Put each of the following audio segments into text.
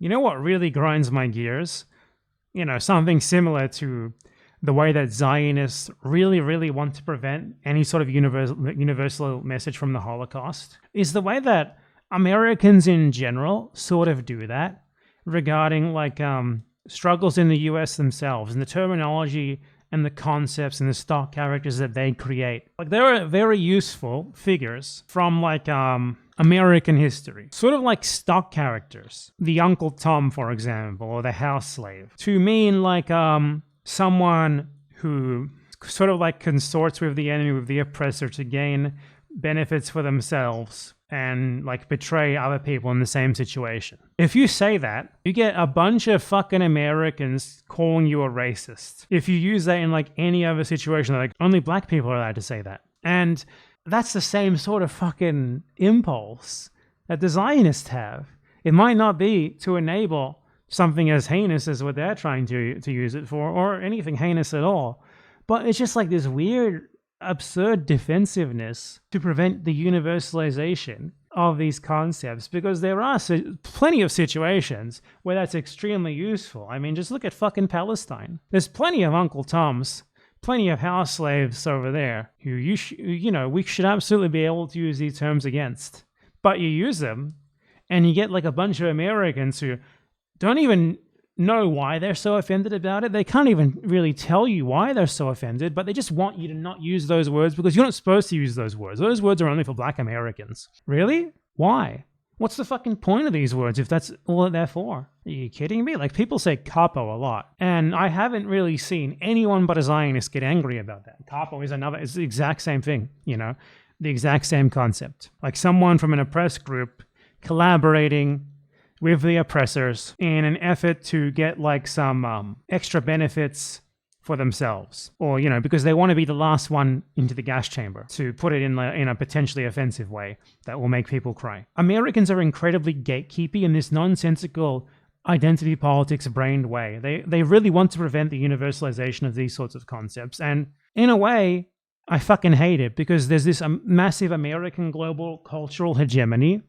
You know what really grinds my gears? You know, something similar to the way that Zionists really, really want to prevent any sort of universal message from the Holocaust is the way that Americans in general sort of do that regarding like struggles in the US themselves and the terminology and the concepts and the stock characters that they create. Like they're very useful figures from like American history, sort of like stock characters. The Uncle Tom, for example, or the house slave, to mean like someone who sort of like consorts with the enemy, with the oppressor, to gain benefits for themselves and like betray other people in the same situation. If you say that, you get a bunch of fucking Americans calling you a racist. If you use that in like any other situation, like only black people are allowed to say that. And that's the same sort of fucking impulse that the Zionists have. It might not be to enable something as heinous as what they're trying to use it for, or anything heinous at all. But it's just like this weird, absurd defensiveness to prevent the universalization of these concepts, because there are plenty of situations where that's extremely useful. I mean, just look at fucking Palestine. There's plenty of Uncle Toms, plenty of house slaves over there who we should absolutely be able to use these terms against. But you use them, and you get like a bunch of Americans who don't even know why they're so offended about it. They can't even really tell you why they're so offended, but they just want you to not use those words because you're not supposed to use those words. Those words are only for black Americans. Really? Why? What's the fucking point of these words if that's all that they're for? Are you kidding me? Like, people say capo a lot, and I haven't really seen anyone but a Zionist get angry about that. Capo is it's the exact same thing, the exact same concept. Like someone from an oppressed group collaborating with the oppressors in an effort to get like some extra benefits for themselves, or because they want to be the last one into the gas chamber, to put it in a potentially offensive way that will make people cry. Americans are incredibly gatekeepy in this nonsensical identity politics brained way. They really want to prevent the universalization of these sorts of concepts, and in a way I fucking hate it, because there's this massive American global cultural hegemony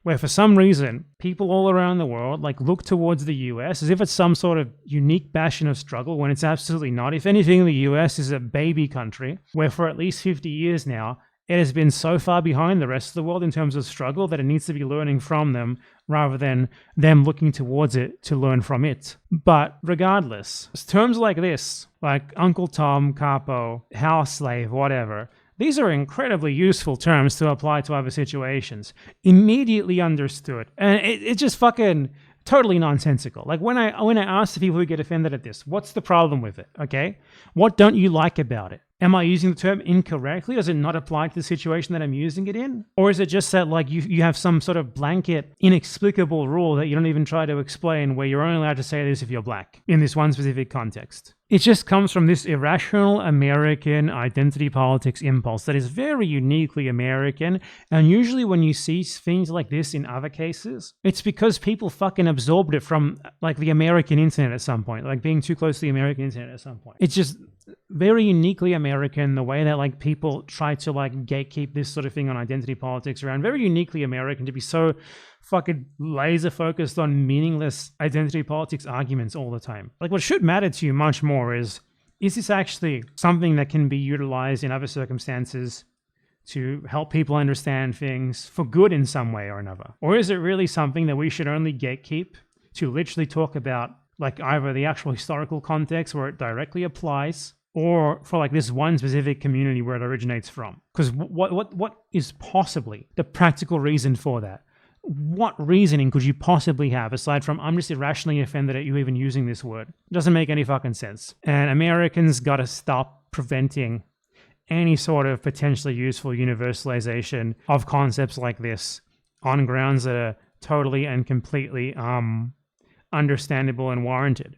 where for some reason people all around the world like look towards the US as if it's some sort of unique bastion of struggle, when it's absolutely not. If anything, the US is a baby country where for at least 50 years now it has been so far behind the rest of the world in terms of struggle that it needs to be learning from them rather than them looking towards it to learn from it. But regardless, terms like this, like Uncle Tom, capo, house slave, whatever, these are incredibly useful terms to apply to other situations. Immediately understood. And it's just fucking totally nonsensical. Like when I ask the people who get offended at this, what's the problem with it? Okay? What don't you like about it? Am I using the term incorrectly? Does it not apply to the situation that I'm using it in? Or is it just that like you have some sort of blanket, inexplicable rule that you don't even try to explain, where you're only allowed to say this if you're black in this one specific context? It just comes from this irrational American identity politics impulse that is very uniquely American. And usually when you see things like this in other cases, it's because people fucking absorbed it from like the American internet at some point, like being too close to the American internet at some point. It's just very uniquely American, the way that like people try to like gatekeep this sort of thing on identity politics around. Very uniquely American to be so fucking laser focused on meaningless identity politics arguments all the time. Like, what should matter to you much more is this actually something that can be utilized in other circumstances to help people understand things for good in some way or another? Or is it really something that we should only gatekeep to literally talk about like either the actual historical context where it directly applies, or for like this one specific community where it originates from? Because what is possibly the practical reason for that? What reasoning could you possibly have aside from I'm just irrationally offended at you even using this word? It doesn't make any fucking sense. And Americans got to stop preventing any sort of potentially useful universalization of concepts like this on grounds that are totally and completely understandable and warranted.